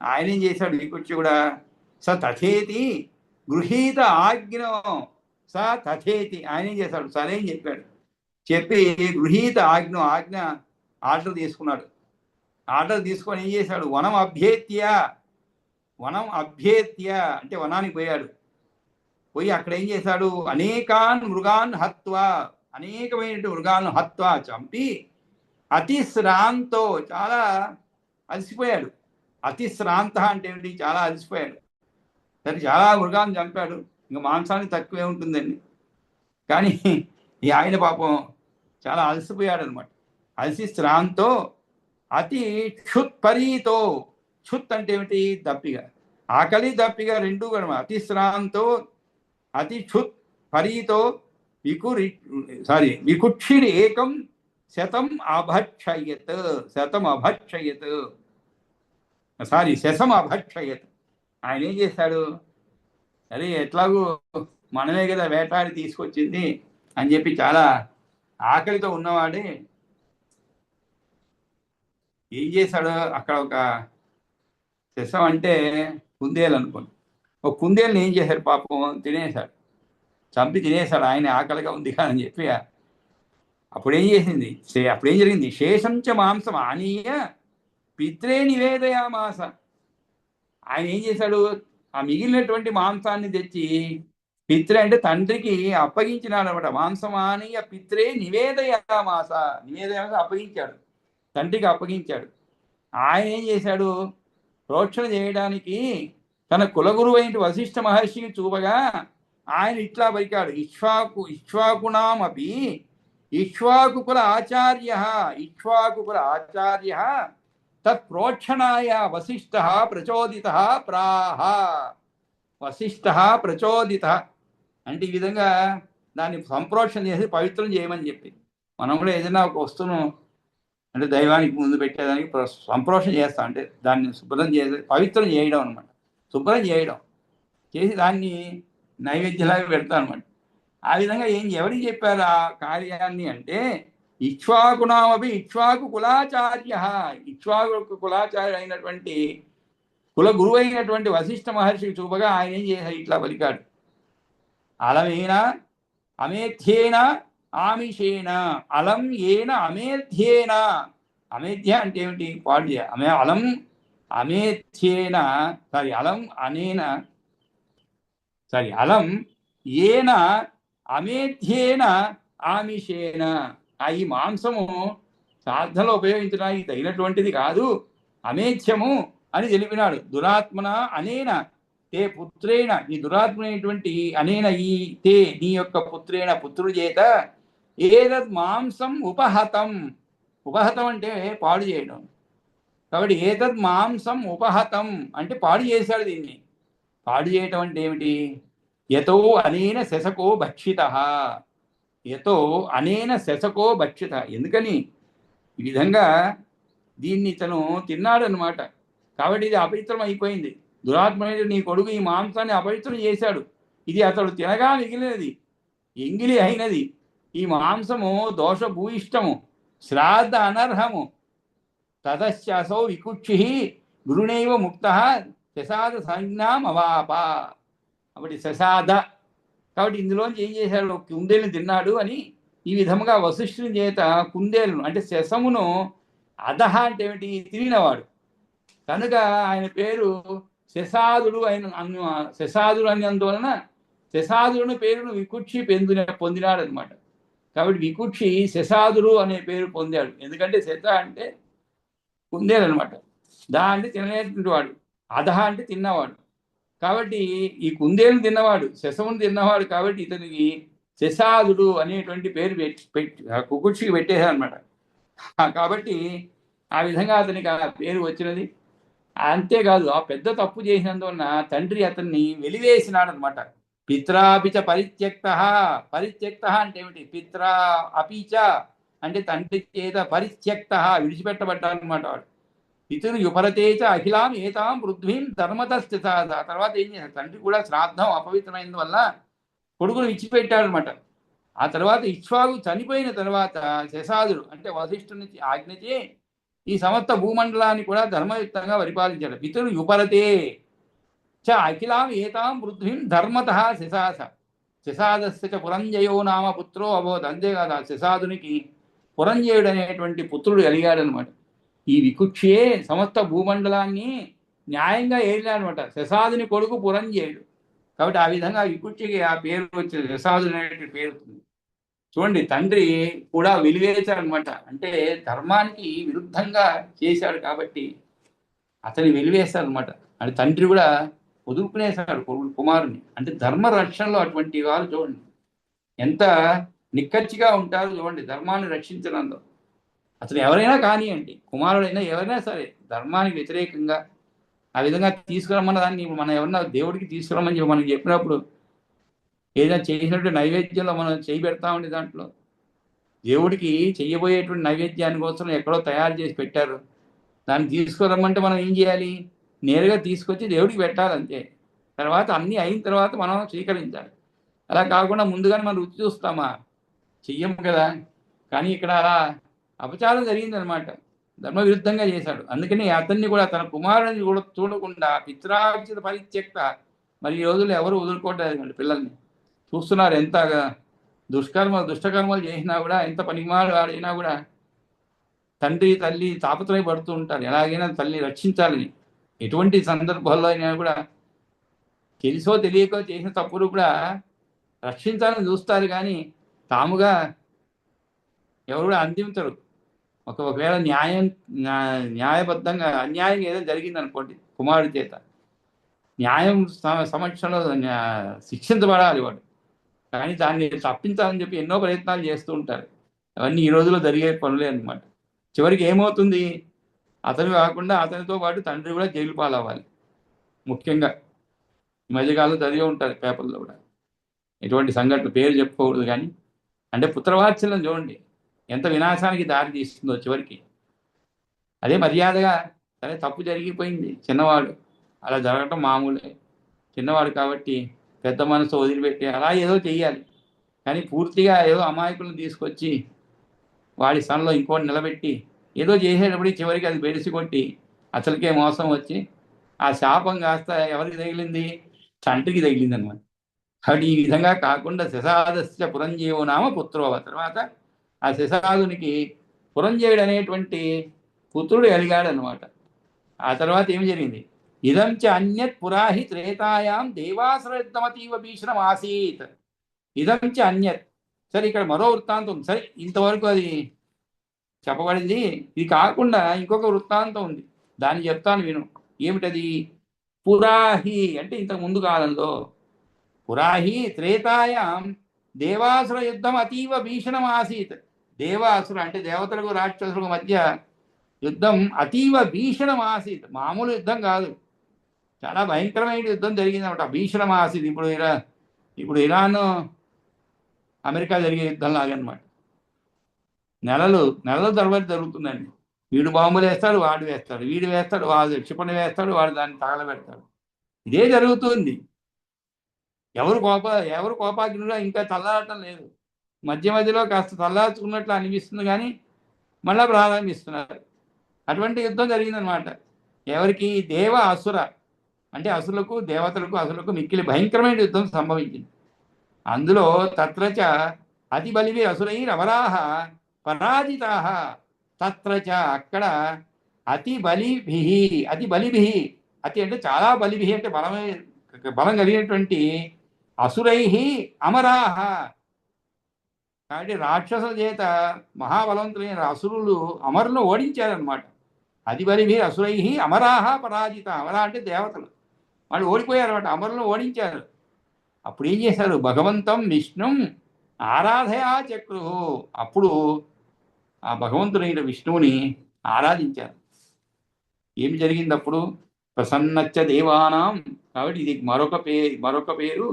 ఆయన ఏం చేశాడు? వికుక్షి కూడా స తథేతి గృహీత ఆజ్ఞ. స తథేతి ఆయన ఏం చేశాడు? సరే అని చెప్పాడు. చెప్పి గృహీత ఆజ్ఞ ఆర్డర్ తీసుకున్నాడు. ఆర్డర్ తీసుకొని ఏం చేశాడు? వనం అభ్యేత్య అంటే వనానికి పోయాడు. పోయి అక్కడ ఏం చేశాడు? అనేకాన్ మృగాన్ హత్వా, అనేకమైన మృగాలను హత్వా చంపి అతిశ్రాంతో, చాలా అలసిపోయాడు. అతిశ్రాంత అంటే ఏంటి? చాలా అలసిపోయాడు. సరే, చాలా మృగాన్ని చంపాడు, ఇంకా మాంసానికి తక్కువే ఉంటుందండి. కానీ ఈ ఆయన పాపం చాలా అలసిపోయాడు అనమాట. అలసి శ్రాంతో అతి క్షుత్పరీతో. క్షుత్ అంటే ఏమిటి? దప్పిగా. ఆకలి దప్పిగా రెండు కూడా. అతి శ్రాంతో అతి క్షుత్ పరీతో వికుక్షిడి ఏకం శతం అభక్షయత్. శసం అభక్షయత్. ఆయన ఏం చేశాడు? సరే, ఎట్లాగూ మనమే కదా వేటాడి తీసుకొచ్చింది అని చెప్పి చాలా ఆకలితో ఉన్నవాడే ఏం చేశాడు? అక్కడ ఒక శసం అంటే కుందేలు అనుకోండి. ఒక కుందేలుని ఏం చేశాడు? పాపం తినేశాడు, చంపి తినేశాడు. ఆయన ఆకలిగా ఉంది అని చెప్పి అప్పుడేం జరిగింది? శేషంచ మాంసం ఆనీయ పిత్రే నివేదయామాస. ఆయన ఏం చేశాడు? ఆ మిగిలినటువంటి మాంసాన్ని తెచ్చి పిత్రే అంటే తండ్రికి అప్పగించినాడు అనమాట. మాంసం ఆనీయ పిత్రే నివేదయామాస. అప్పగించాడు, తండ్రికి అప్పగించాడు. ఆయన ఏం చేశాడు? ప్రోక్షణ చేయడానికి తన కులగురువు అయిన వశిష్ఠ మహర్షికి చూపగా ఆయన ఇట్లా పలికాడు. ఇక్ష్వాకునామపి ఇక్ష్వాకుకుల ఆచార్య తత్ప్రోక్షణాయ వశిష్ఠ ప్రచోదిత ప్రాహ. వశిష్ఠ ప్రచోదిత అంటే ఈ విధంగా దాన్ని సంప్రోక్షణ చేసి పవిత్రం చేయమని చెప్పి. మనం కూడా ఏదైనా ఒక వస్తువును అంటే దైవానికి ముందు పెట్టేదానికి సంప్రోక్షణ చేస్తాం, అంటే దాన్ని శుభ్రం చేసి పవిత్రం చేయడం అనమాట. శుభ్రం చేయడం చేసి దాన్ని నైవేద్యంలాగా పెడతాం అనమాట. ఆ విధంగా ఎవరికి చెప్పారు ఆ కార్యాన్ని అంటే ఇక్ష్వాకునామపి ఇక్ష్వాకు కులాచార్య, ఇక్ష్వాకు కులాచార్య అయినటువంటి కుల గురువు అయినటువంటి వశిష్ఠ మహర్షికి చూపగా ఆయన ఏం చేశారు, ఇట్లా పలికాడు. అలమేన అమేధ్యేన ఆమిషేన, అలం ఏన అమేధ్యేన, అమేధ్య అంటే ఏమిటి, పాడ్య, అలం అమేధ్యేన అలం అనేన అలం ఏన అమేధ్యేన ఆమిషేన, ఈ మాంసము శ్రాద్ధలో ఉపయోగించడానికి తగినటువంటిది కాదు, అమేధ్యము అని తెలిపినాడు. దురాత్మన అనేన తే పుత్రేణ, ఈ దురాత్మైనటువంటి అనేన ఈ తే నీ యొక్క పుత్రేణ పుత్రుడి చేత ఏదత్ మాంసం ఉపహతం, ఉపహతం అంటే పాడు చేయడం. కాబట్టి ఏతద్ మాంసం ఉపహతం అంటే పాడు చేశాడు. దీన్ని పాడు చేయటం అంటే ఏమిటి, యతో అనేన శశకో భక్షిత, యతో అనేన శశకో భక్షిత, ఎందుకని ఈ విధంగా దీన్ని తను తిన్నాడు అనమాట. కాబట్టి ఇది అపవిత్రం అయిపోయింది. దురాత్మైన నీ కొడుకు ఈ మాంసాన్ని అపవిత్రం చేశాడు. ఇది అతడు తినగా మిగిలినది, ఎంగిలి అయినది. ఈ మాంసము దోషభూయిష్టము, శ్రాద్ధ అనర్హము. తతశ్చాసౌ వికుక్షి గురుణైవ ముక్త శశాద సంజ్ఞాం అవాప. కాబట్టి శశాద, కాబట్టి ఇందులోంచి ఏం చేశాడు, కుందేలుని తిన్నాడు అని ఈ విధముగా వశిష్ఠుని చేత కుందేలును అంటే శశమును, అధహ అంటే ఏమిటి, తిరిగినవాడు కనుక ఆయన పేరు శశాదుడు శశాదుడు అనేందువలన శశాదుడు పేరును వికుక్షి పొందినాడు అనమాట. కాబట్టి వికుక్షి శశాదుడు అనే పేరు పొందాడు. ఎందుకంటే శశ అంటే కుందేలు అనమాట, దా అంటే తినలేటువంటి వాడు, అధహ అంటే తిన్నవాడు. కాబట్టి ఈ కుందేలు తిన్నవాడు, శశమును తిన్నవాడు, కాబట్టి ఇతనికి శశాదుడు అనేటువంటి పేరు కుకుక్షికి పెట్టేశారు అనమాట. కాబట్టి ఆ విధంగా అతనికి ఆ పేరు వచ్చినది. అంతేకాదు, ఆ పెద్ద తప్పు చేసినందువలన తండ్రి అతన్ని వెలివేసినాడు అనమాట. పిత్రాపిచ పరిత్యక్త, పరిత్యక్త అంటే ఏమిటి, పిత్రా అపిచ అంటే తండ్రి చేత పరిత్యక్త విడిచిపెట్టబడ్డాడనమాట వాడు. పితృ యుపరతేచ అఖిలాం ఏతాం పృథ్వీం ధర్మతస్థిత. తర్వాత ఏం చేశాడు, తండ్రి కూడా శ్రాద్ధం అపవిత్రమైనందువల్ల కొడుకును విడిచిపెట్టాడు అనమాట. ఆ తర్వాత ఇక్ష్వాకు చనిపోయిన తర్వాత శశాదుడు అంటే వశిష్ఠుని ఆజ్ఞచే ఈ సమస్త భూమండలాన్ని కూడా ధర్మయుక్తంగా పరిపాలించాడు. పితృ యుపరతే చ అఖిలాం ఏతాం పృథ్వీం ధర్మత శశాస, శశాదస్య పురంజయో నామ పుత్రో అభవత్. అంతేకాదు, ఆ శశాదునికి పురంజయుడు అనేటువంటి పుత్రుడు కలిగాడనమాట. ఈ వికుక్షే సమస్త భూమండలాన్ని న్యాయంగా ఏలినాడనమాట. శశాదుని కొడుకు పురంజయుడు. కాబట్టి ఆ విధంగా వికుక్షికి ఆ పేరు వచ్చింది, శశాదు అనేటువంటి పేరు. చూడండి, తండ్రి కూడా వెలివేశాడనమాట. అంటే ధర్మానికి విరుద్ధంగా చేశాడు కాబట్టి అతని వెలివేశాడనమాట. అంటే తండ్రి కూడా వదులుకునేశాడు కుమారుని. అంటే ధర్మ రక్షణలో అటువంటి వారు చూడండి ఎంత నిక్కచ్చిగా ఉంటారో చూడండి, ధర్మాన్ని రక్షించడంలో. అతను ఎవరైనా కానివ్వండి, కుమారుడైనా ఎవరైనా సరే ధర్మానికి వ్యతిరేకంగా ఆ విధంగా తీసుకురమ్మన్న దాన్ని మనం ఎవరన్నా దేవుడికి తీసుకురమ్మని చెప్పి మనకి చెప్పినప్పుడు ఏదైనా చేసినట్టు నైవేద్యంలో మనం చేయి పెడతామండి. దాంట్లో దేవుడికి చెయ్యబోయేటువంటి నైవేద్యాన్ని కోసం ఎక్కడో తయారు చేసి పెట్టారు, దాన్ని తీసుకురమ్మంటే మనం ఏం చేయాలి, నేరుగా తీసుకొచ్చి దేవుడికి పెట్టాలి అంతే. తర్వాత అన్నీ అయిన తర్వాత మనం స్వీకరించాలి. అలా కాకుండా ముందుగానే మనం రుచి చూస్తామా, చెయ్యము కదా. కానీ ఇక్కడ అలా అపచారం జరిగిందనమాట, ధర్మ విరుద్ధంగా చేశాడు. అందుకని అతన్ని కూడా తన కుమారుని కూడా చూడకుండా పిత్రార్జిత పరిత్యక్త. మరి ఈ రోజుల్లో ఎవరు వదులుకోవట్లేదు పిల్లల్ని. చూస్తున్నారు ఎంత దుష్టకర్మలు చేసినా కూడా, ఎంత పనికిమాలు ఆడినా కూడా తండ్రి తల్లి తాపత్రయపడుతూ ఉంటారు, ఎలాగైనా తల్లి రక్షించాలని. ఎటువంటి సందర్భాల్లో అయినా కూడా తెలుసో తెలియకో చేసిన తప్పులు కూడా రక్షించాలని చూస్తారు, కానీ తాముగా ఎవరు కూడా అందించరు. ఒకవేళ న్యాయబద్ధంగా అన్యాయం ఏదో జరిగిందనుకోండి కుమారుడి చేత, న్యాయం సమక్షంలో శిక్షించబడాలి వాడు. కానీ దాన్ని తప్పించాలని చెప్పి ఎన్నో ప్రయత్నాలు చేస్తూ ఉంటారు. అవన్నీ ఈ రోజులో జరిగే పనులే అనమాట. చివరికి ఏమవుతుంది, అతను కాకుండా అతనితో పాటు తండ్రి కూడా జైలు పాలవ్వాలి. ముఖ్యంగా ఈ మధ్యకాలంలో చదివే ఉంటారు పేపర్లో కూడా. ఎటువంటి సంఘటన పేరు చెప్పుకోకూడదు కానీ, అంటే పుత్రవాత్సల్యం చూడండి ఎంత వినాశానికి దారి తీస్తుందో చివరికి. అదే మర్యాదగా సరే తప్పు జరిగిపోయింది, చిన్నవాడు అలా జరగటం మామూలే, చిన్నవాడు కాబట్టి పెద్ద మనసు వదిలిపెట్టి అలా ఏదో చెయ్యాలి. కానీ పూర్తిగా ఏదో అమాయకులను తీసుకొచ్చి వాడి స్థానంలో ఇంకోటి నిలబెట్టి ఏదో చేసేటప్పుడు చివరికి అది బెడిసి కొట్టి అసలుకే మోసం వచ్చి ఆ శాపం కాస్త ఎవరికి తగిలింది? తండ్రికి తగిలింది అనమాట. కాబట్టి ఈ విధంగా కాకుండా శశాదస్య పురంజీవో నామ పుత్రోవ, తర్వాత ఆ శశాదునికి పురంజయుడు అనేటువంటి పుత్రుడు కలిగాడు అనమాట. ఆ తర్వాత ఏం జరిగింది? ఇదంచ అన్యత్ పురాహి త్రేతాయాం దేవాసురయుద్ధమతీవ భీషణం ఆసీత్. ఇదంచ అన్యత్. సరే ఇక్కడ మరో వృత్తాంతం ఉంది. సరే ఇంతవరకు అది చెప్పబడింది. ఇది కాకుండా ఇంకొక వృత్తాంతం ఉంది, దాన్ని చెప్తాను విను. ఏమిటది? పురాహి అంటే ఇంతకు ముందు కాలంలో, పురాహి త్రేతాయాం దేవాసుర యుద్ధం అతీవ భీషణం ఆసీత్. దేవాసుర అంటే దేవతలకు రాక్షసులకు మధ్య యుద్ధం అతీవ భీషణం ఆసీత్. మామూలు యుద్ధం కాదు, చాలా భయంకరమైన యుద్ధం జరిగిందన్నమాట. భీషణం ఆసీత్. ఇప్పుడు ఇరాన్ అమెరికా జరిగే యుద్ధం లాగనమాట. నెలల తరబడి జరుగుతుందండి. వీడు బాంబులు వేస్తాడు, వాడు వేస్తాడు, వీడు వేస్తాడు, వాడు క్షిపణి వేస్తాడు, వాడు దాన్ని తగలబెడతాడు. ఇదే జరుగుతుంది. ఎవరు కోపాగ్నిలో ఇంకా చల్లారటం లేదు. మధ్యలో కాస్త చల్లార్చుకున్నట్లు అనిపిస్తుంది కానీ మళ్ళా ప్రారంభిస్తున్నారు. అటువంటి యుద్ధం జరిగిందనమాట. ఎవరికి? దేవ అసుర అంటే అసులకు దేవతలకు అసులకు మిక్కిలి భయంకరమైన యుద్ధం సంభవించింది. అందులో తత్రచ అతి బలివి అసురైరవరాహ పరాజితా. తత్రచ అక్కడ అతి బలిభి అతి అంటే చాలా బలిభి అంటే బలం కలిగినటువంటి అసురై అమరాహ. కాబట్టి రాక్షసుల చేత మహాబలవంతులైన అసురులు అమరులను ఓడించారనమాట. అతి బలిభి అసురై అమరాహ పరాజిత. అమరా అంటే దేవతలు, వాళ్ళు ఓడిపోయారు అనమాట, అమరులను ఓడించారు. అప్పుడు ఏం చేశారు? భగవంతం విష్ణుం ఆరాధయా చక్రు. అప్పుడు ఆ భగవంతుడైన విష్ణువుని ఆరాధించారు. ఏమి జరిగింది అప్పుడు? ప్రసన్నచ్చ దేవానాం. కాబట్టి ఇది మరొక పేరు.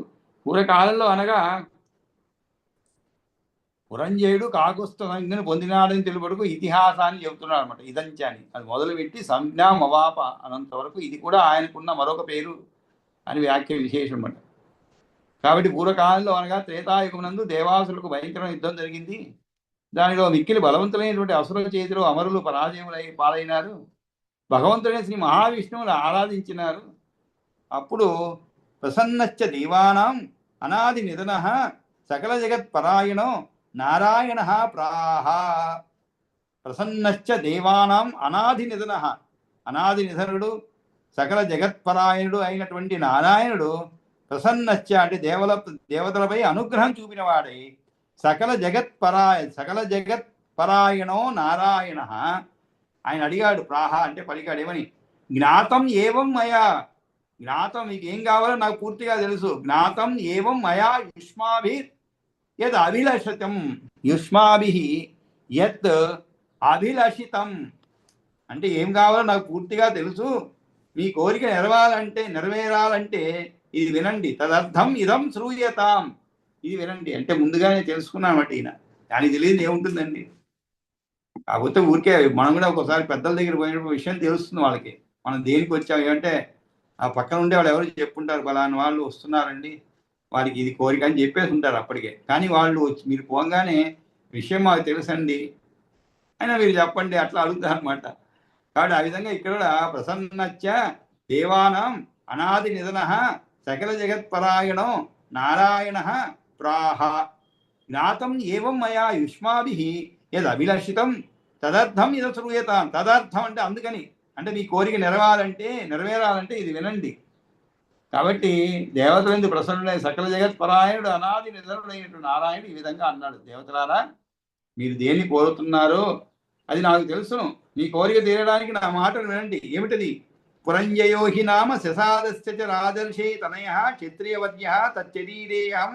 పూర్వకాలంలో అనగా పురంజయుడు కాకుస్థ సంజ్ఞను పొందినాడని తెలుపడుకు ఇతిహాసాన్ని చెబుతున్నాడు అనమాట. ఇదంచాని అది మొదలుపెట్టి సంజ్ఞామవాప అనంత వరకు ఇది కూడా ఆయనకున్న మరొక పేరు అని వ్యాఖ్య విశేషం అన్నమాట. కాబట్టి పూర్వకాలంలో అనగా త్రేతాయుగమునందు దేవాసులకు భయంకరమైన యుద్ధం జరిగింది. దానిలో మిక్కిలి బలవంతులైనటువంటి అసురుల చేతిలో అమరులు పాలైనారు. భగవంతుడైన శ్రీ మహావిష్ణువుని ఆరాధించినారు. అప్పుడు ప్రసన్నశ్చ దేవానాం అనాది నిధన సకల జగత్ పరాయణో నారాయణ ప్రాహ. ప్రసన్నశ్చ దేవానాం అనాది నిధన, అనాది నిధనుడు సకల జగత్పరాయణుడు అయినటువంటి నారాయణుడు ప్రసన్నశ్చ అంటే దేవతలపై అనుగ్రహం చూపిన వాడై సకల జగత్పరాయణో నారాయణ. ఆయన అడిగాడు, ప్రాహ అంటే పలికాడు. ఏమని? జ్ఞాతం ఏవం మయా. జ్ఞాతం మీకు ఏం కావాలో నాకు పూర్తిగా తెలుసు. జ్ఞాతం ఏవం మయా యుష్మాభి యద్ అభిలషితం. యుష్మాభి యత్ అభిలషితం అంటే ఏం కావాలో నాకు పూర్తిగా తెలుసు. మీ కోరిక నెరవేరాలంటే ఇది వినండి. తదర్థం ఇదం శ్రూయతాం. ఇది వినండి అంటే ముందుగానే తెలుసుకున్నామట ఈయన. దానికి తెలియదు ఏముంటుందండి. కాకపోతే ఊరికే మనం కూడా ఒకసారి పెద్దల దగ్గర పోయినప్పుడు విషయం తెలుస్తుంది వాళ్ళకి. మనం దేనికి వచ్చాం ఏమంటే ఆ పక్కన ఉండే వాళ్ళు ఎవరు చెప్పుంటారు, ఫలానా వాళ్ళు వస్తున్నారండి, వారికి ఇది కోరిక అని చెప్పేసి ఉంటారు అప్పటికే. కానీ వాళ్ళు మీరు పోగానే విషయం మాకు తెలుసండి అయినా మీరు చెప్పండి అట్లా అడుగుతారు అనమాట. కాబట్టి ఆ విధంగా ఇక్కడ ప్రసన్నచ్చ దేవానాం అనాది నిధన సకల జగత్పరాయణో నారాయణ ప్రాహ. జ్ఞాతం ఏవం మయా యుష్మాభి యద్ అభిలషితం తదర్థం ఇది శ్రూయతాం. తదర్థం అంటే అందుకని, అంటే మీ కోరిక నెరవేరాలంటే ఇది వినండి. కాబట్టి దేవతలందు ప్రసన్నుడైన సకల జగత్పరాయణుడు అనాది నిధనుడైనటువంటి నారాయణుడు ఈ విధంగా అన్నాడు, దేవతలారా మీరు దేన్ని కోరుతున్నారో అది నాకు తెలుసును. మీ కోరిక తీరడానికి నా మాటలు వినండి. ఏమిటది? పురంజయో హి నామ శశాదస్య చ రాజర్షే తనయ క్షత్రియవద్య తచ్చరీరేయం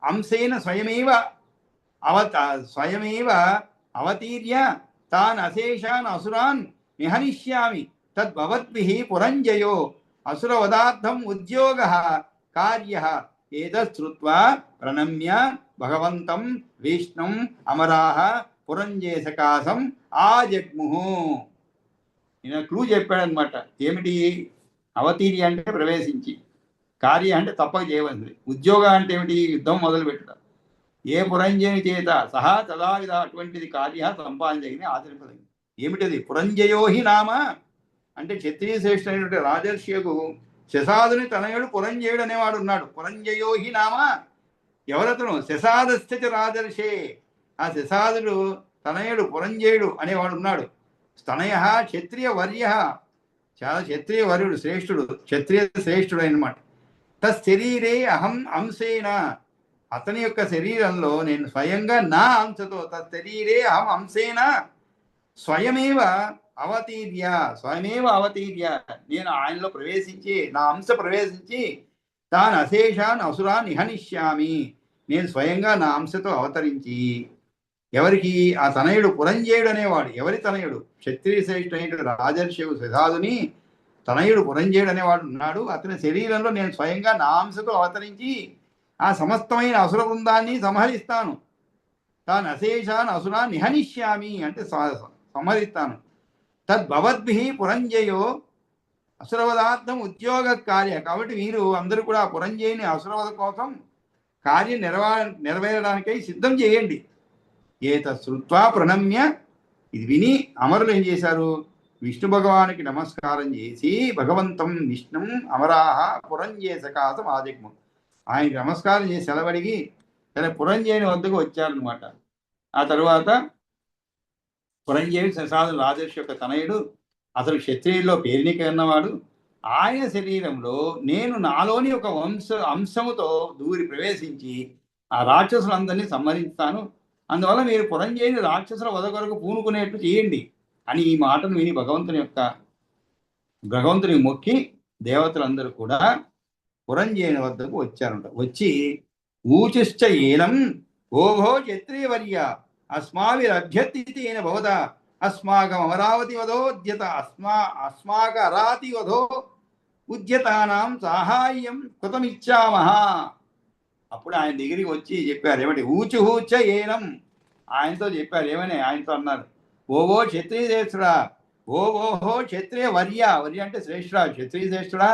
అంశేన స్వయమేవ అవతీర్య తాన్ అశేషాన్ అసురాన్ నిహనిష్యామి తద్భవద్భిః పురంజయో అసురవదార్థం ఉద్యోగ కార్య ఏతత్ శ్రుత్వా ప్రణమ్య భగవంతం విష్ణుం అమరాహ పురంజయ సకాశం ఆజగ్ముహు. ఈయన క్లూ చెప్పాడనమాట. ఏమిటి? అవతీర్య అంటే ప్రవేశించి, కార్య అంటే తప్పక చేయవలసింది, ఉద్యోగం అంటే ఏమిటి? యుద్ధం మొదలు పెట్టడం. ఏ పురంజయుని చేత సహా తదావిధ అటువంటిది కార్య సంపాదించగిన ఆచరింపదగింది. ఏమిటది? పురంజయోహి నామ అంటే క్షత్రియ శ్రేష్ఠుడైనటువంటి రాజర్షియకు శశాదుని తనయుడు పురంజయుడు అనేవాడు ఉన్నాడు. పురంజయోహి నామ ఎవరతను? శశాదశ్చ రాజర్షే. ఆ శశాదుడు తనయుడు పురంజయుడు అనేవాడు ఉన్నాడు. స్తనయ క్షత్రియ వర్య, చాలా క్షత్రియ వర్యుడు, శ్రేష్ఠుడు, క్షత్రియ శ్రేష్ఠుడు అనమాట. తశరీరే అహం అంశేన, అతని యొక్క శరీరంలో నేను స్వయంగా నా అంశతో, తశరీరే అహం అంశేన స్వయమేవ అవతీర్య, స్వయమేవ అవతీర్య, నేను ఆయనలో ప్రవేశించి, నా అంశ ప్రవేశించి, తాను అశేషాన్ అసురాన్ నిహనిష్యామి, నేను స్వయంగా నా అంశతో అవతరించి, ఎవరికి? ఆ తనయుడు పురంజయుడు అనేవాడు. ఎవరి తనయుడు? క్షత్రియ శ్రేష్ఠుడైన రాజర్షి శశాదుని తనయుడు పురంజయుడు అనేవాడు ఉన్నాడు. అతని శరీరంలో నేను స్వయంగా నా అంశతో అవతరించి ఆ సమస్తమైన అసుర బృందాన్ని సంహరిస్తాను. తాను అశేషాన్ అసురా నిహనిష్యామి అంటే సంహరిస్తాను. తద్భవద్భి పురంజయో అసురవదార్థం ఉద్యోగ కార్య. కాబట్టి మీరు అందరూ కూడా పురంజయుని అసురవధ కోసం కార్యం నెరవేరడానికై సిద్ధం చేయండి. ఏతశ్రుత్వా ప్రణమ్య, ఇది విని అమరులు ఏం చేశారు? విష్ణు భగవానికి నమస్కారం చేసి, భగవంతం విష్ణుం అమరాహ పురంజయ సకాశం ఆజగ్ము, ఆయనకి నమస్కారం చేసి సెలవడిగి సరే పురంజయుని వద్దకు వచ్చారనమాట. ఆ తరువాత పురంజయుడు శశాదుని రాజర్షి యొక్క తనయుడు, అతను క్షత్రియుల్లో పేరునిక ఉన్నవాడు. ఆయన శరీరంలో నేను నాలోని ఒక అంశముతో దూరి ప్రవేశించి ఆ రాక్షసులందరినీ సంహరిస్తాను. అందువల్ల మీరు పురంజయుని రాక్షసుల వధ కొరకు పూనుకునేట్టు చేయండి అని ఈ మాటను విని భగవంతుని మొక్కి దేవతలందరూ కూడా పురంజయుని వద్దకు వచ్చారంట. వచ్చి ఊచిశ్చ ఏనం ఓహో క్షత్రియవర్య అస్మావిరభ్యర్థితేన భవత అస్మాకం అమరావతి వధోద్యత అస్మాక అరాతి వధో ఉద్యతానాం సాహాయ్యం కృతమిచ్చామహ. అప్పుడు ఆయన దగ్గరికి వచ్చి చెప్పారు, ఏమంటే ఊచుహూచ ఏనం, ఆయనతో చెప్పారు. ఏమని ఆయనతో అన్నారు, ఓవో క్షత్రియ శ్రేష్ఠుడా, ఓహో క్షత్రియ వర్య, వర్య అంటే శ్రేష్ఠుడా, క్షత్రియ శ్రేష్ఠుడా,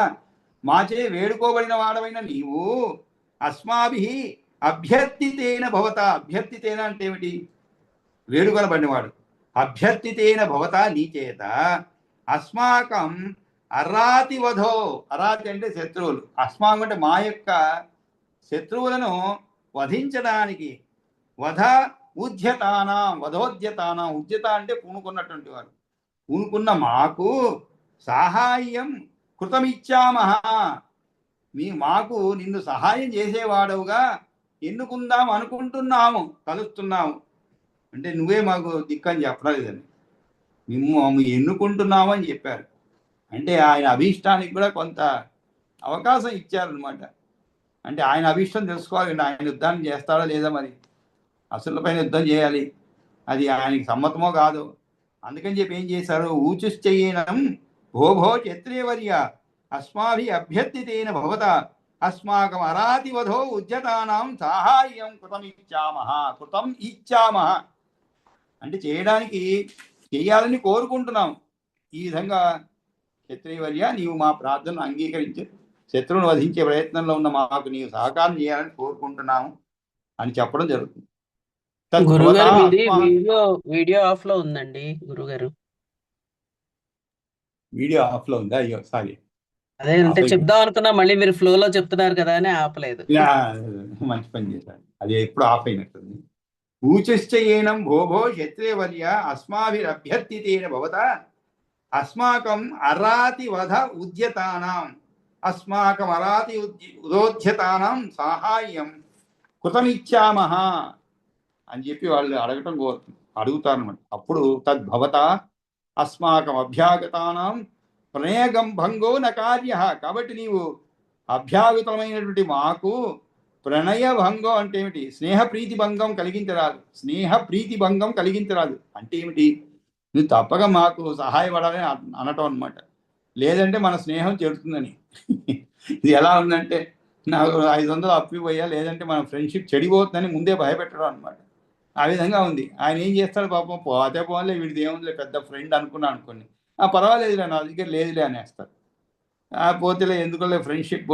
మాచే వేడుకోబడిన వాడవైన నీవు అస్మాభి అభ్యర్థితేన భవత, అభ్యర్థితేన అంటే ఏమిటి? వేడుకొనబడినవాడు. అభ్యర్థితేన భవత, నీ చేత అస్మాకం అరాతి వధో, అరాతి అంటే శత్రువులు, అస్మాకం అంటే మా యొక్క శత్రువులను వధించడానికి, వధ ఉద్యతానాం, వధోద్యతానాం, ఉద్యత అంటే పూనుకున్నటువంటి వారు, పూనుకున్న మాకు సహాయం కృతమిచ్చామహ, మాకు నిన్ను సహాయం చేసేవాడవుగా ఎన్నుకుందాం అనుకుంటున్నాము, కలుస్తున్నాము. అంటే నువ్వే మాకు దిక్కని చెప్పలేదని, మేము ఎన్నుకుంటున్నాము అని చెప్పారు. అంటే ఆయన అభీష్టానికి కూడా కొంత అవకాశం ఇచ్చారనమాట. అంటే ఆయన అభీష్టం తెలుసుకోవాలి, ఆయన యుద్ధాన్ని చేస్తాడా లేదా, మరి అసురులపైన యుద్ధం చేయాలి, అది ఆయనకి సమ్మతమో కాదు. అందుకని చెప్పి ఏం చేశారు? ఊచుశ్చయేనం భోభో క్షత్రియవర్య అస్మాభి అభ్యర్థితేన భవత అస్మాకం అరాతి వధో ఉద్యతానాం సాహాయ్యం కృతం ఇచ్చామహ అంటే చేయడానికి, చేయాలని కోరుకుంటున్నాం. ఈ విధంగా క్షత్రియవర్య నీవు మా ప్రార్థనను అంగీకరించి శత్రువును వధించే ప్రయత్నంలో ఉన్న మాకు నీవు సహకారం చేయాలని కోరుకుంటున్నాము అని చెప్పడం జరుగుతుంది. వీడియో ఆఫ్ లో ఉందండి గురుగారు. వీడియో ఆఫ్ లో ఉందా? అయ్యో సారీ, అదే అంటే చెప్దాం అనుకున్నా, మళ్ళీ మీరు ఫ్లో లో చెప్తున్నారు కదా అని ఆపలేదు. మంచి పని చేశారు, అది ఎప్పుడు ఆఫ్ అయినట్టుంది. ఊచశ్చయేనం భోభో క్షత్రియవర్య అస్మాభిరభ్యర్థితేన భవత అస్మాకం అరాతి వధ ఉద్యతానాం అస్మాకం అరాతి ఉదోధ్యతానాం సాహాయ్యం కృతమిచ్చామహ అని చెప్పి వాళ్ళు అడుగుతారన్నమాట. అప్పుడు తద్భవత అస్మాకం అభ్యాగతానాం ప్రణయగం భంగో న కార్య, కాబట్టి నీవు అభ్యాగతమైనటువంటి మాకు ప్రణయ భంగం అంటే ఏమిటి? స్నేహప్రీతి భంగం కలిగించరాదు. స్నేహప్రీతి భంగం కలిగించరాదు అంటే ఏమిటి? నువ్వు తప్పక మాకు సహాయపడాలని అనటం అనమాట. లేదంటే మన స్నేహం చెడుతుందని. ఇది ఎలా ఉందంటే, నాకు 500 అప్పు ఇవ్వయ్యా, లేదంటే మన ఫ్రెండ్షిప్ చెడిపోతుందని ముందే భయపెట్టడం అనమాట. ఆ విధంగా ఉంది. ఆయన ఏం చేస్తాడు పాపం, పోతే పోలే వీడిది ఏముందిలే పెద్ద ఫ్రెండ్ అనుకోండి, పర్వాలేదులే నా దగ్గర లేదులే అనేస్తారు. పోతేలే ఎందుకులే ఫ్రెండ్షిప్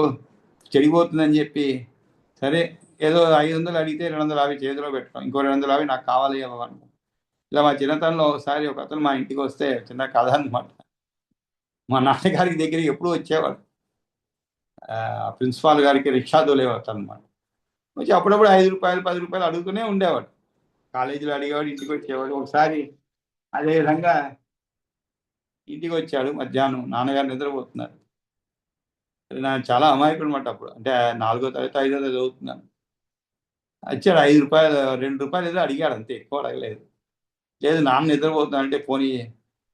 చెడిపోతుందని చెప్పి, సరే ఏదో 500 అడిగితే 250 చేతిలో పెట్టడం, ఇంకో 250 నాకు కావాలి ఇవ్వను. ఇలా మా చిన్నతనంలో ఒకసారి ఒక అతను మా ఇంటికి వస్తే, చిన్న కథ అనమాట. మా నాన్నగారికి దగ్గరికి ఎప్పుడు వచ్చేవాడు. ప్రిన్సిపాల్ గారికి రిక్షా తోలేవాడు అనమాట. వచ్చి అప్పుడప్పుడు 5 రూపాయలు 10 రూపాయలు అడుగుతూనే ఉండేవాడు. కాలేజీలో అడిగేవాడు, ఇంటికి వచ్చేవాడు. ఒకసారి అదే విధంగా ఇంటికి వచ్చాడు మధ్యాహ్నం, నాన్నగారు నిద్రపోతున్నారు. నాకు చాలా అమాయకుడు అనమాట అప్పుడు, అంటే 4వ తరగతి 5వ తరగతి చదువుతున్నాను. వచ్చాడు 5 రూపాయలు 2 రూపాయలు ఏదో అడిగాడు, అంతే, ఎక్కువ అడగలేదు. లేదు నాన్న నిద్రపోతున్నా అంటే, పోనీ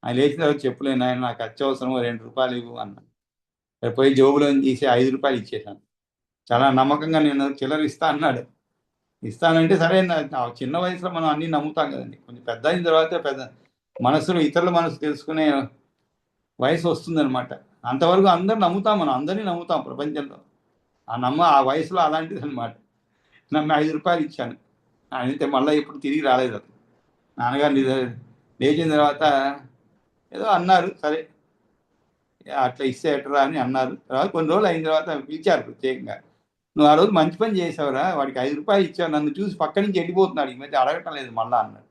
ఆయన లేచిన తర్వాత చెప్పులేను ఆయన, నాకు అత్యవసరం 2 రూపాయలు ఇవ్వు అన్న. పోయి జోబులో తీసి 5 రూపాయలు ఇచ్చేసాను. చాలా నమ్మకంగా, నేను చిల్లర ఇస్తా అన్నాడు. ఇస్తానంటే సరే, చిన్న వయసులో మనం అన్ని నమ్ముతాం కదండి. కొంచెం పెద్ద అయిన తర్వాత పెద్ద మనసులో ఇతరుల మనసు తెలుసుకునే వయసు వస్తుందన్నమాట. అంతవరకు అందరు నమ్ముతాం, మనం అందరినీ నమ్ముతాం ప్రపంచంలో. ఆ వయసులో అలాంటిది అనమాట. నమ్మి 5 రూపాయలు ఇచ్చాను. అయితే మళ్ళీ ఇప్పుడు తిరిగి రాలేదు అతను. నాన్నగారు లేచిన తర్వాత ఏదో అన్నారు, సరే అట్లా ఇస్తే ఎట్రా అని అన్నారు. తర్వాత కొన్ని రోజులు అయిన తర్వాత పిలిచారు ప్రత్యేకంగా. నువ్వు ఆ రోజు మంచి పని చేసావురా, వాడికి 5 రూపాయలు ఇచ్చావు, నన్ను చూసి పక్క నుంచి వెళ్ళిపోతున్నాడు, ఈ మధ్య అడగటం లేదు మళ్ళా అన్నాడు.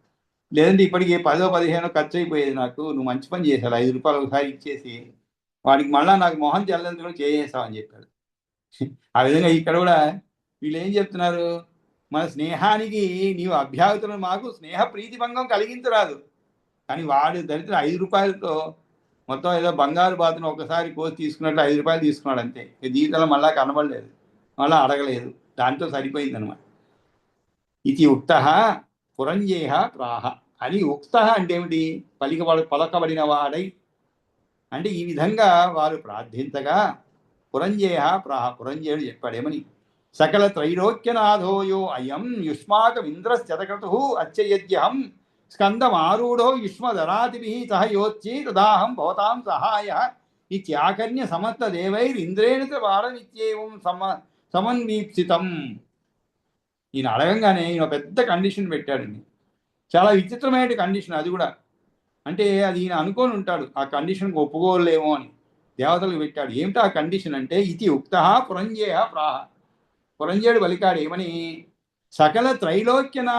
లేదంటే ఇప్పటికి 10 15 ఖర్చు అయిపోయేది నాకు, నువ్వు మంచి పని చేశావు, 5 రూపాయలు ఒకసారి ఇచ్చేసి వాడికి మళ్ళా నాకు మొహం చెల్లందులో చేసేసావు అని చెప్పాడు. ఆ విధంగా ఇక్కడ కూడా వీళ్ళు ఏం చెప్తున్నారు, మన స్నేహానికి నీవు అభ్యాగతులను మాకు స్నేహ ప్రీతిభంగం కలిగించరాదు. కానీ వాడు దరిద్ర 5 రూపాయలతో మొత్తం ఏదో బంగారు బాతును ఒకసారి కోసి తీసుకున్నట్లు 5 రూపాయలు తీసుకున్నాడు అంతే. జీవితంలో మళ్ళా కనబడలేదు, మళ్ళా అడగలేదు, దాంతో సరిపోయింది అనమాట. ఇది ఉక్త పురంజేయ ప్రాహ అని. ఉక్త అంటే ఏమిటి, పలకబడిన వాడై, అంటే ఈ విధంగా వారు ప్రార్థించగా పురంజేయ ప్రాహ, పురంజేయుడు చెప్పాడేమని, సకల త్రైలోక్యనాథోయో అయం యుష్మాకమింద్రశ్చతక్రతు అచ్చయద్యహం స్కందమారూఢో యుష్మధరాతిభి సహ యోచ్చి తదాహం భవతాం సహాయ ఇత్యాకర్ణ్య సమస్త దేవైరింద్రేణ వారమిత్యేవం సమన్వీప్సితం. ఈయన అడగంగానే ఈయన పెద్ద కండిషన్ పెట్టాడండి. చాలా విచిత్రమైన కండిషన్ అది కూడా. అంటే అది ఈయన అనుకొని ఉంటాడు, ఆ కండిషన్కి ఒప్పుకోలేమో అని దేవతలకు పెట్టాడు. ఏమిటో ఆ కండిషన్ అంటే, ఇది ఉక్త పురంజేయ ప్రాహ, పురంజేయుడు పలికాడు ఏమని, సకల త్రైలోక్యనా